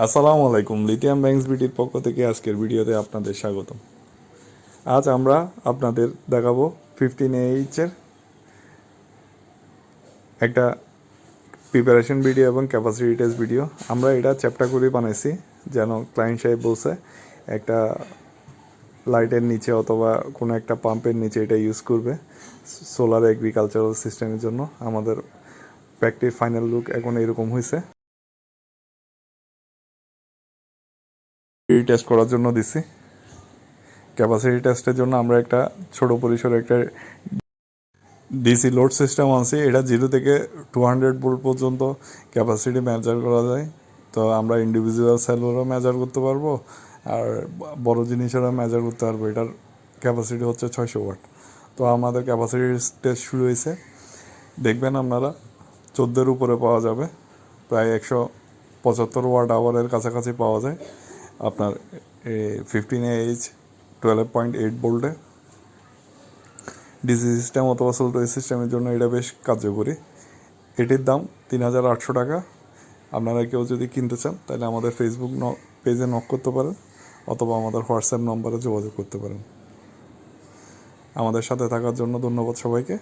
আসসালামু আলাইকুম, lithium banks বিটির পক্ষ থেকে আজকের ভিডিওতে আপনাদের স্বাগতম। আজ আমরা আপনাদের দেখাবো 15AH-এর একটা প্রিপারেশন ভিডিও এবং ক্যাপাসিটি টেস্ট ভিডিও। আমরা এটা চ্যাপ্টার করে বানাইছি, যেন ক্লায়েন্ট সাহেব বলছে একটা লাইটের নিচে অথবা কোনো একটা পাম্পের নিচে এটা ইউজ করবে সোলার এগ্রিকালচারাল সিস্টেমের জন্য। আমাদের প্র্যাকটিস ফাইনাল লুক এখন এরকম হয়েছে। টেস্ট করার জন্য দিছি। ক্যাপাসিটি টেস্টের জন্য আমরা একটা ছোট পরিসরে একটা ডিসি লোড সিস্টেম আনছি। এটা 0 থেকে 200 ভোল্ট পর্যন্ত ক্যাপাসিটি মেজার করা যায়। তো আমরা ইন্ডিভিজুয়াল সেলুরও মেজার করতে পারবো, আর বড় জিনিসেরও মেজার করতে পারবো। এটার ক্যাপাসিটি হচ্ছে 600 ওয়াট। তো আমাদের ক্যাপাসিটি টেস্ট শুরু হয়েছে। দেখবেন আপনারা 14-এর উপরে পাওয়া যাবে, প্রায় 175 ওয়াট আওয়ারের কাছাকাছি পাওয়া যায় আপনার 15AH 12.8 ভোল্টে। ডিসি সিস্টেম অথবা সোলটারি সিস্টেমের জন্য এটা বেশ কার্যকরী। এটির দাম 3800 টাকা। আপনারা কেউ যদি কিনতে চান তাহলে আমাদের ফেসবুক পেজে নক করতে পারেন অথবা আমাদের হোয়াটসঅ্যাপ নম্বরে যোগাযোগ করতে পারেন। আমাদের সাথে থাকার জন্য ধন্যবাদ সবাইকে।